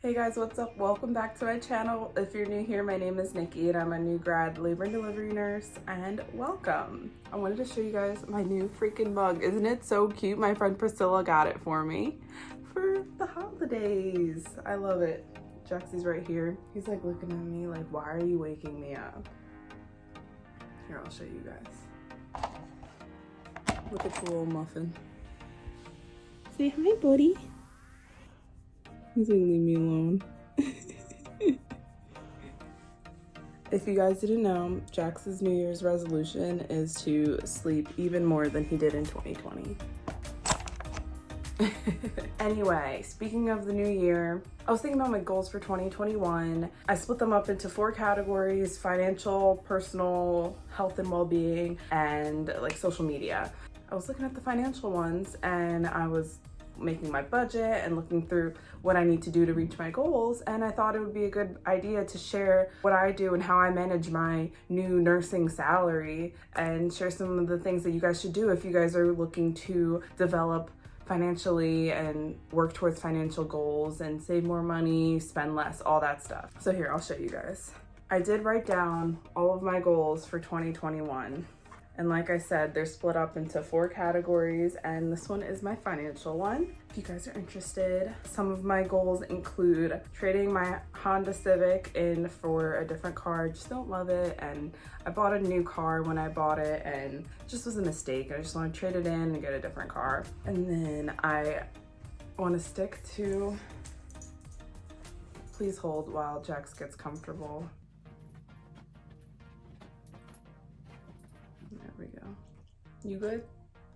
Hey guys, what's up? Welcome back to my channel. If you're new here, my name is Nikki and I'm a new grad labor and delivery nurse, and welcome. I wanted to show you guys my new freaking mug. Isn't it so cute? My friend Priscilla got it for me for the holidays. I love it. Jaxie's right here. He's like looking at me like, why are you waking me up? Here, I'll show you guys. Look at the little muffin. Say hi, buddy. He's gonna leave me alone. If you guys didn't know, Jax's New Year's resolution is to sleep even more than he did in 2020. Anyway, speaking of the new year, I was thinking about my goals for 2021. I split them up into 4 categories: financial, personal, health and well-being, and like social media. I was looking at the financial ones and I was making my budget and looking through what I need to do to reach my goals, and I thought it would be a good idea to share what I do and how I manage my new nursing salary, and share some of the things that you guys should do if you guys are looking to develop financially and work towards financial goals and save more money, spend less, all that stuff. So here, I'll show you guys. I did write down all of my goals for 2021. And like I said, they're split up into 4 categories, and this one is my financial one. If you guys are interested, some of my goals include trading my Honda Civic in for a different car. I just don't love it, and I bought a new car when I bought it and it just was a mistake. I just want to trade it in and get a different car. And then I want to stick to, please hold while Jax gets comfortable. There we go. You good?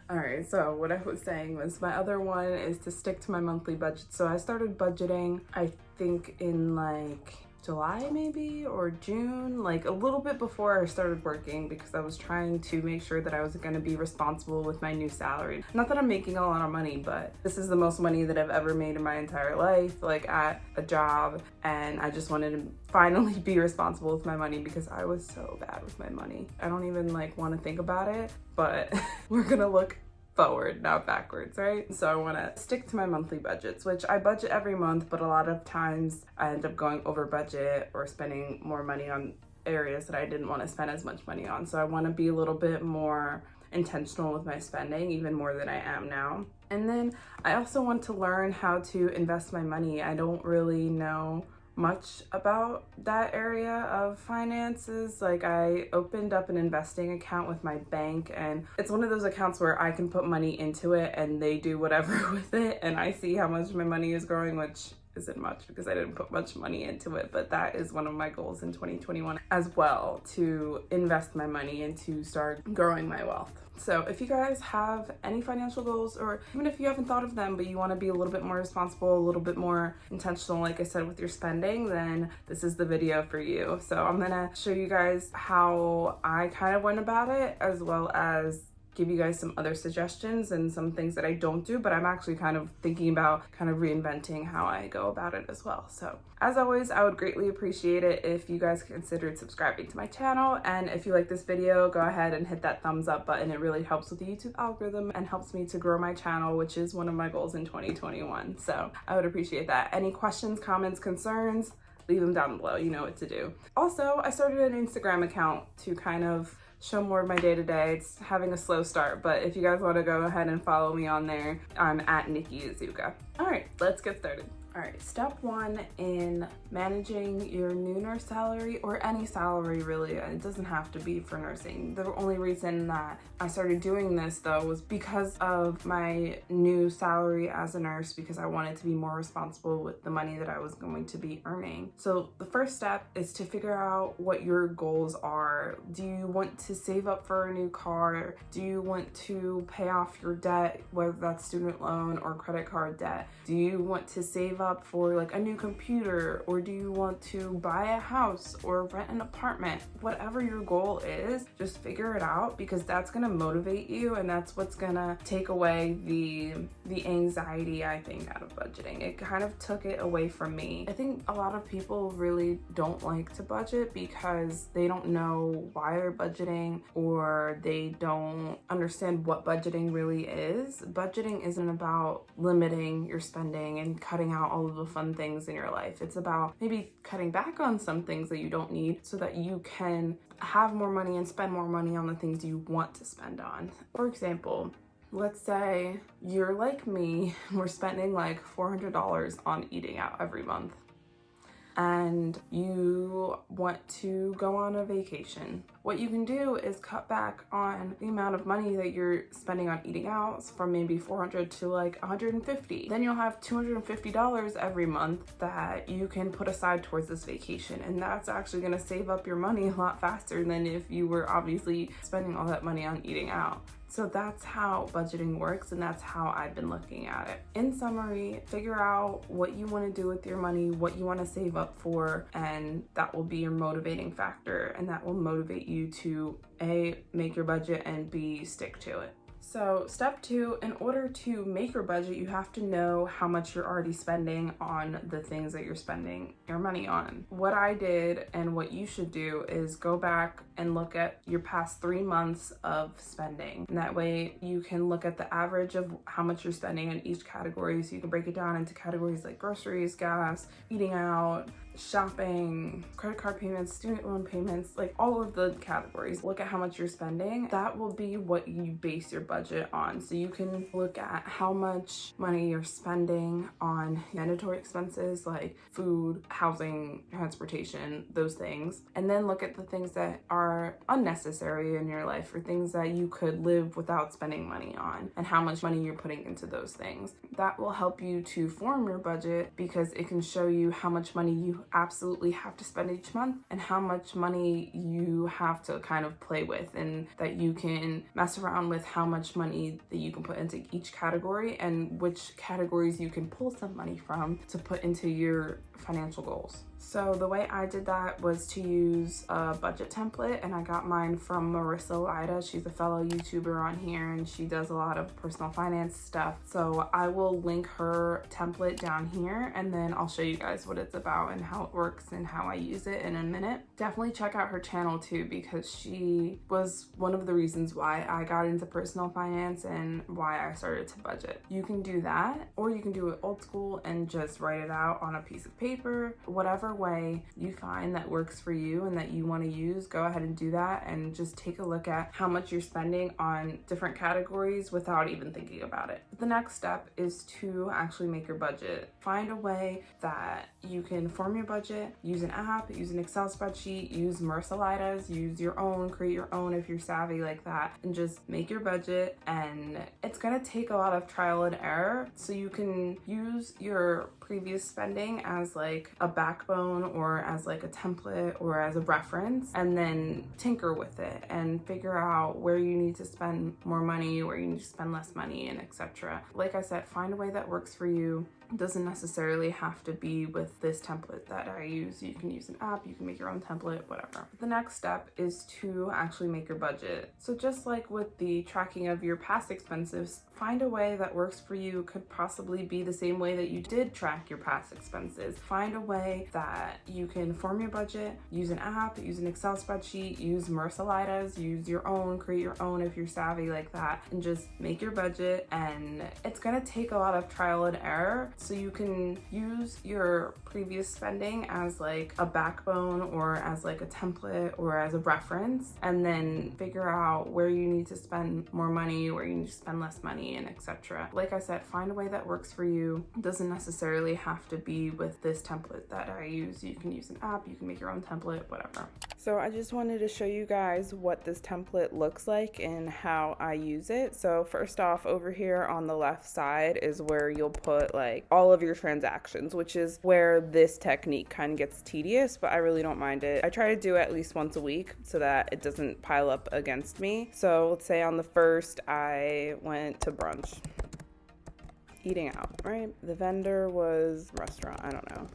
All right, so what I was saying was my other one is to stick to my monthly budget. So I started budgeting, I think in like July maybe, or June, like a little bit before I started working, because I was trying to make sure that I was gonna be responsible with my new salary. Not that I'm making a lot of money, but this is the most money that I've ever made in my entire life, like at a job, and I just wanted to finally be responsible with my money because I was so bad with my money. I don't even like want to think about it, but we're gonna look forward, not backwards, right? So I want to stick to my monthly budgets, which I budget every month, but a lot of times I end up going over budget or spending more money on areas that I didn't want to spend as much money on. So I want to be a little bit more intentional with my spending, even more than I am now. And then I also want to learn how to invest my money. I don't really know much about that area of finances. Like, I opened up an investing account with my bank, and it's one of those accounts where I can put money into it and they do whatever with it, and I see how much my money is growing, which isn't much because I didn't put much money into it, but that is one of my goals in 2021 as well, to invest my money and to start growing my wealth. So if you guys have any financial goals, or even if you haven't thought of them but you want to be a little bit more responsible, a little bit more intentional, like I said, with your spending, then this is the video for you. So I'm gonna show you guys how I kind of went about it, as well as give you guys some other suggestions and some things that I don't do, but I'm actually kind of thinking about kind of reinventing how I go about it as well. So as always, I would greatly appreciate it if you guys considered subscribing to my channel, and if you like this video, go ahead and hit that thumbs up button. It really helps with the YouTube algorithm and helps me to grow my channel, which is one of my goals in 2021. So I would appreciate that. Any questions, comments, concerns, leave them down below. You know what to do. Also, I started an Instagram account to kind of show more of my day-to-day. It's having a slow start, but if you guys want to go ahead and follow me on there, I'm at Nikki Iizuka. All right, let's get started. All right, step 1 in managing your new nurse salary, or any salary really. It doesn't have to be for nursing. The only reason that I started doing this though was because of my new salary as a nurse, because I wanted to be more responsible with the money that I was going to be earning. So the first step is to figure out what your goals are. Do you want to save up for a new car? Do you want to pay off your debt, whether that's student loan or credit card debt? Do you want to save up for like a new computer, or do you want to buy a house or rent an apartment? Whatever your goal is, just figure it out, because that's gonna motivate you, and that's what's gonna take away the anxiety, I think, out of budgeting. It kind of took it away from me. I think a lot of people really don't like to budget because they don't know why they're budgeting, or they don't understand what budgeting really is. Budgeting isn't about limiting your spending and cutting out about all of the fun things in your life. It's about maybe cutting back on some things that you don't need so that you can have more money and spend more money on the things you want to spend on. For example, let's say you're like me, we're spending like $400 on eating out every month, and you want to go on a vacation. What you can do is cut back on the amount of money that you're spending on eating out from maybe $400 to like $150. Then you'll have $250 every month that you can put aside towards this vacation. And that's actually gonna save up your money a lot faster than if you were obviously spending all that money on eating out. So that's how budgeting works, and that's how I've been looking at it. In summary, figure out what you want to do with your money, what you want to save up for, and that will be your motivating factor, and that will motivate you to A, make your budget, and B, stick to it. So step 2, in order to make your budget, you have to know how much you're already spending on the things that you're spending your money on. What I did and what you should do is go back and look at your past 3 months of spending. And that way you can look at the average of how much you're spending in each category. So you can break it down into categories like groceries, gas, eating out, shopping, credit card payments, student loan payments, like all of the categories. Look at how much you're spending. That will be what you base your budget on. So you can look at how much money you're spending on mandatory expenses like food, housing, transportation, those things. And then look at the things that are unnecessary in your life or things that you could live without spending money on and how much money you're putting into those things. That will help you to form your budget because it can show you how much money you absolutely have to spend each month and how much money you have to kind of play with, and that you can mess around with how much money that you can put into each category and which categories you can pull some money from to put into your financial goals. So the way I did that was to use a budget template, and I got mine from Marissa Lida. She's a fellow YouTuber on here and she does a lot of personal finance stuff. So I will link her template down here, and then I'll show you guys what it's about and how it works and how I use it in a minute. Definitely check out her channel too, because she was one of the reasons why I got into personal finance and why I started to budget. You can do that, or you can do it old school and just write it out on a piece of paper. Whatever way you find that works for you and that you want to use, go ahead and do that, and just take a look at how much you're spending on different categories without even thinking about it. The next step is to actually make your budget. Find a way that you can form your budget, use an app, use an Excel spreadsheet, use Marissa Lida's, use your own, create your own if you're savvy like that, and just make your budget. And it's gonna take a lot of trial and error, so you can use your previous spending as like a backbone or as like a template or as a reference, and then tinker with it and figure out where you need to spend more money, where you need to spend less money, and etc. Like I said, find a way that works for you. It doesn't necessarily have to be with this template that I use. You can use an app, you can make your own template, whatever. The next step is to actually make your budget. So just like with the tracking of your past expenses, find a way that works for you. Could possibly be the same way that you did track your past expenses. Find a way that you can form your budget, use an app, use an Excel spreadsheet, use Marissa Lida's, use your own, create your own if you're savvy like that, and just make your budget. And it's gonna take a lot of trial and error, so you can use your previous spending as like a backbone or as like a template or as a reference, and then figure out where you need to spend more money, where you need to spend less money, and etc. Like I said, find a way that works for you. It doesn't necessarily have to be with this template that I use. You can use an app, you can make your own template, whatever. So I just wanted to show you guys what this template looks like and how I use it. So first off, over here on the left side is where you'll put like all of your transactions, which is where this technique kind of gets tedious, but I really don't mind it. I try to do it at least once a week so that it doesn't pile up against me. So let's say on the first, I went to brunch, eating out, right? The vendor was restaurant, I don't know.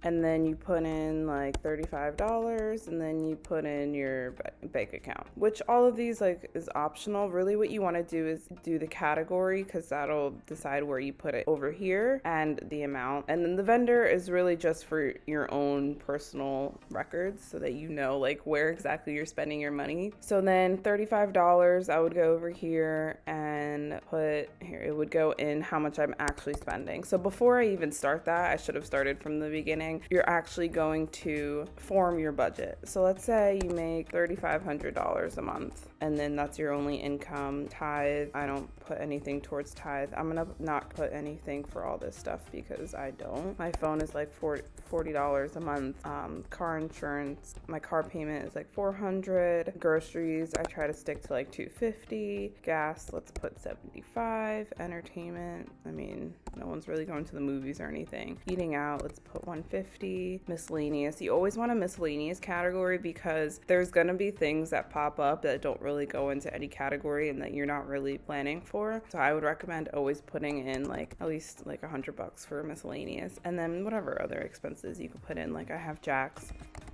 and then you put in like $35, and then you put in your bank account, which all of these like is optional. Really what you want to do is do the category, because that'll decide where you put it over here and the amount. And then the vendor is really just for your own personal records so that you know like where exactly you're spending your money. So then $35, I would go over here and put here, it would go in how much I'm actually spending. So before I even start that, I should have started from the beginning. You're actually going to form your budget. So let's say you make $3,500 a month, and then that's your only income. Tithe, I don't put anything towards tithe. I'm gonna not put anything for all this stuff because I don't. My phone is like $40 a month. Car insurance, my car payment is like $400. Groceries, I try to stick to like $250. Gas, let's put $75. Entertainment, I mean, no one's really going to the movies or anything. Eating out, let's put $150. Miscellaneous, you always want a miscellaneous category because there's gonna be things that pop up that don't really go into any category and that you're not really planning for. So I would recommend always putting in like at least like $100 for miscellaneous, and then whatever other expenses you could put in. Like I have Jack's,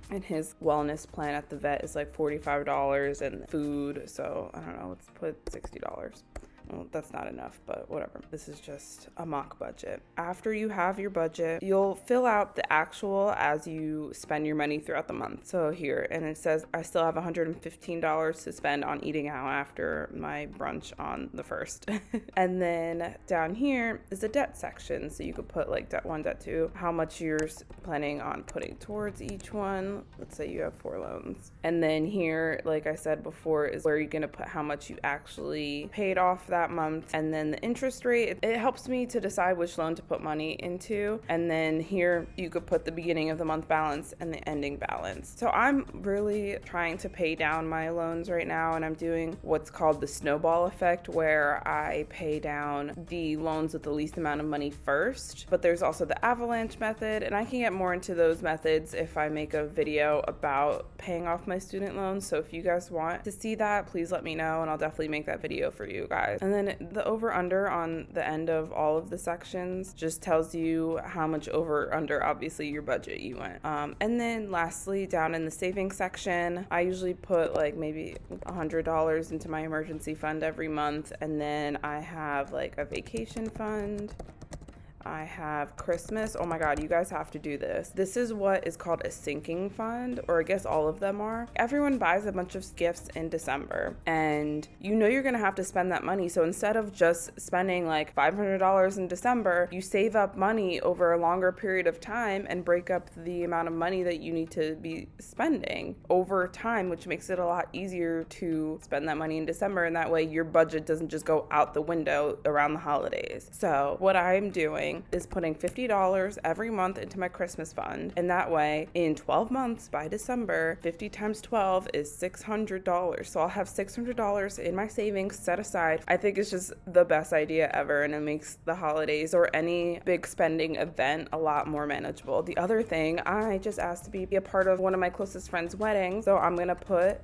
and his wellness plan at the vet is like $45, and food, so I don't know, let's put $60. Well, that's not enough, but whatever. This is just a mock budget. After you have your budget, you'll fill out the actual as you spend your money throughout the month. So here, and it says I still have $115 to spend on eating out after my brunch on the 1st. And then down here is the debt section. So you could put like debt 1, debt 2, how much you're planning on putting towards each one. Let's say you have 4 loans. And then here, like I said before, is where you're gonna put how much you actually paid off that month. And then the interest rate, it helps me to decide which loan to put money into. And then here you could put the beginning of the month balance and the ending balance. So I'm really trying to pay down my loans right now, and I'm doing what's called the snowball effect, where I pay down the loans with the least amount of money first. But there's also the avalanche method, and I can get more into those methods if I make a video about paying off my student loans. So if you guys want to see that, please let me know, and I'll definitely make that video for you guys. And then the over under on the end of all of the sections just tells you how much over under obviously your budget you went. And then lastly, down in the savings section, I usually put like maybe $100 into my emergency fund every month, and then I have like a vacation fund. I have Christmas. Oh my God, you guys have to do this. This is what is called a sinking fund, or I guess all of them are. Everyone buys a bunch of gifts in December, and you know you're gonna have to spend that money. So instead of just spending like $500 in December, you save up money over a longer period of time and break up the amount of money that you need to be spending over time, which makes it a lot easier to spend that money in December. And that way your budget doesn't just go out the window around the holidays. So what I'm doing is putting $50 every month into my Christmas fund, and that way in 12 months by December, 50 times 12 is $600. So I'll have $600 in my savings set aside. I think it's just the best idea ever, and it makes the holidays or any big spending event a lot more manageable. The other thing, I just asked to be a part of one of my closest friends' weddings, so I'm gonna put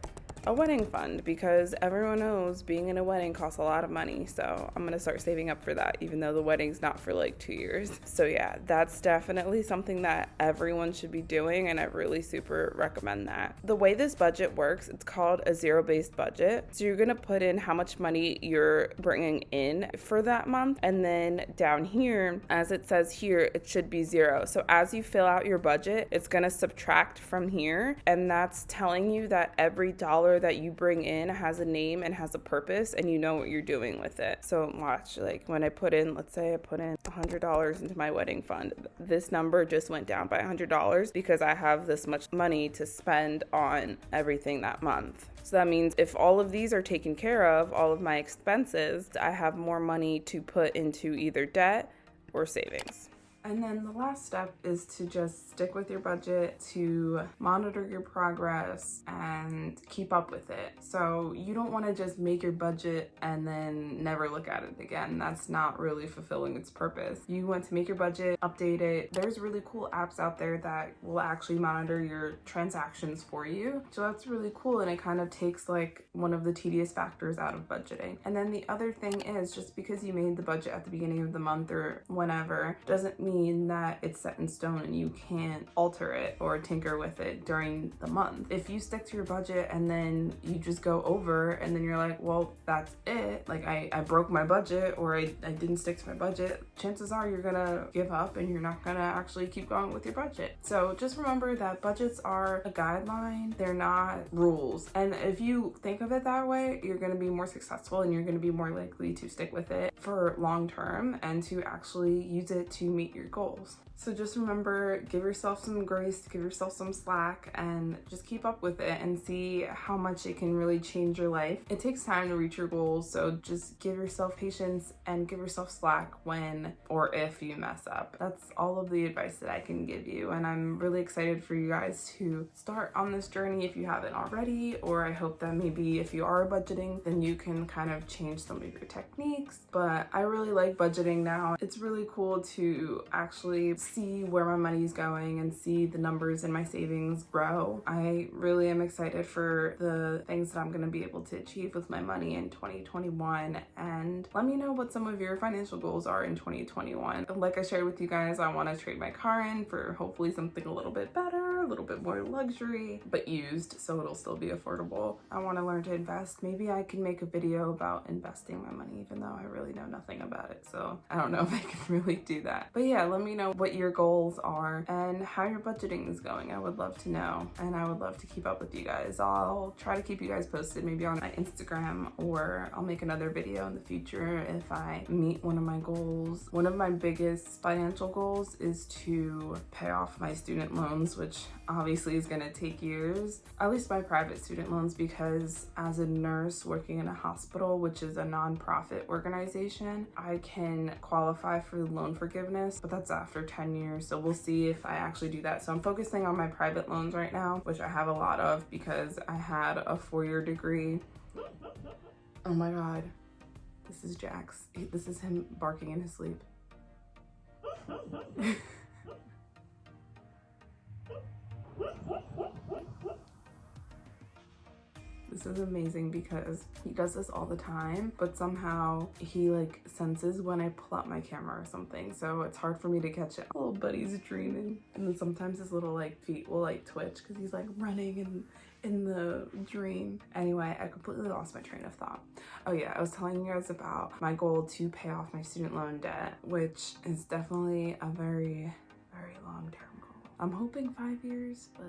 a wedding fund, because everyone knows being in a wedding costs a lot of money. So I'm gonna start saving up for that, even though the wedding's not for like 2 years. So yeah, that's definitely something that everyone should be doing, and I really super recommend that. The way this budget works, it's called a zero-based budget. So you're gonna put in how much money you're bringing in for that month, and then down here, as it says here, it should be 0. So as you fill out your budget, it's gonna subtract from here, and that's telling you that every dollar that you bring in has a name and has a purpose, and you know what you're doing with it. So watch, like when I put in, let's say I put in $100 into my wedding fund, this number just went down by $100 because I have this much money to spend on everything that month. So that means if all of these are taken care of, all of my expenses, I have more money to put into either debt or savings. And then the last step is to just stick with your budget, to monitor your progress and keep up with it. So you don't want to just make your budget and then never look at it again. That's not really fulfilling its purpose. You want to make your budget, update it. There's really cool apps out there that will actually monitor your transactions for you. So that's really cool, and it kind of takes like one of the tedious factors out of budgeting. And then the other thing is, just because you made the budget at the beginning of the month or whenever doesn't mean mean that it's set in stone and you can't alter it or tinker with it during the month. If you stick to your budget and then you just go over and then you're like, well, that's it, like I broke my budget or I didn't stick to my budget, chances are you're gonna give up and you're not gonna actually keep going with your budget. So just remember that budgets are a guideline, they're not rules. And if you think of it that way, you're gonna be more successful and you're gonna be more likely to stick with it for long term and to actually use it to meet your goals. So just remember, give yourself some grace, give yourself some slack, and just keep up with it and see how much it can really change your life. It takes time to reach your goals, so just give yourself patience and give yourself slack when or if you mess up. That's all of the advice that I can give you, and I'm really excited for you guys to start on this journey if you haven't already, or I hope that maybe if you are budgeting, then you can kind of change some of your techniques. But I really like budgeting now. It's really cool to actually see where my money's going and see the numbers in my savings grow. I really am excited for the things that I'm going to be able to achieve with my money in 2021, and let me know what some of your financial goals are in 2021. Like I shared with you guys, I want to trade my car in for hopefully something a little bit better, a little bit more luxury, but used, so it'll still be affordable. I want to learn to invest. Maybe I can make a video about investing my money, even though I really know nothing about it, so I don't know if I can really do that. But yeah, let me know what your goals are and how your budgeting is going. I would love to know, and I would love to keep up with you guys. I'll try to keep you guys posted maybe on my Instagram, or I'll make another video in the future if I meet one of my goals. One of my biggest financial goals is to pay off my student loans, which obviously is going to take years, at least my private student loans, because as a nurse working in a hospital, which is a non-profit organization, I can qualify for loan forgiveness, but that's after 10 years. So we'll see if I actually do that. So I'm focusing on my private loans right now, which I have a lot of because I had a 4-year degree. Oh my God, this is Jax. This is him barking in his sleep. This is amazing because he does this all the time, but somehow he like senses when I pull out my camera or something, so it's hard for me to catch it. Little buddy's dreaming, and then sometimes his little like feet will like twitch because he's like running in the dream. Anyway, I completely lost my train of thought. Oh yeah, I was telling you guys about my goal to pay off my student loan debt, which is definitely a very, very long-term goal. I'm hoping 5 years, but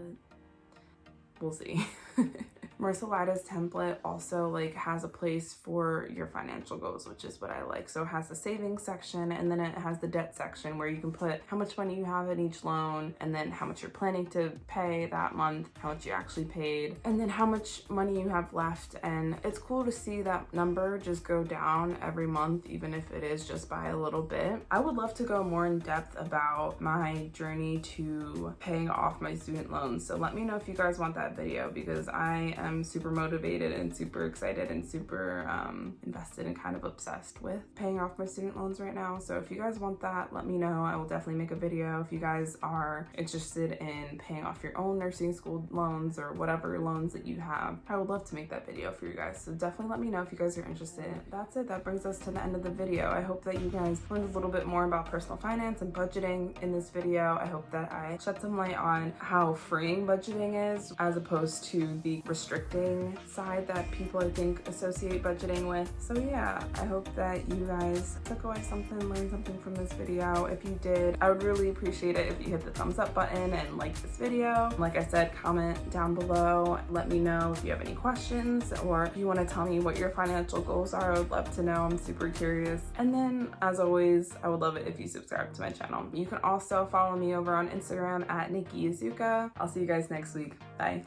we'll see. Marissa Lida's template also like has a place for your financial goals, which is what I like. So it has the savings section, and then it has the debt section where you can put how much money you have in each loan, and then how much you're planning to pay that month, how much you actually paid, and then how much money you have left. And it's cool to see that number just go down every month, even if it is just by a little bit. I would love to go more in depth about my journey to paying off my student loans. So let me know if you guys want that video, because I am super motivated and super excited and super invested and kind of obsessed with paying off my student loans right now. So if you guys want that, let me know. I will definitely make a video. If you guys are interested in paying off your own nursing school loans or whatever loans that you have, I would love to make that video for you guys. So definitely let me know if you guys are interested. That's it. That brings us to the end of the video. I hope that you guys learned a little bit more about personal finance and budgeting in this video. I hope that I shed some light on how freeing budgeting is as opposed to the restricting side that people I think associate budgeting with. So yeah, I hope that you guys took away something, learned something from this video. If you did, I would really appreciate it if you hit the thumbs up button and like this video. Like I said, comment down below. Let me know if you have any questions, or if you want to tell me what your financial goals are. I would love to know. I'm super curious. And then as always, I would love it if you subscribe to my channel. You can also follow me over on Instagram at Nikki Iizuka. I'll see you guys next week. Bye.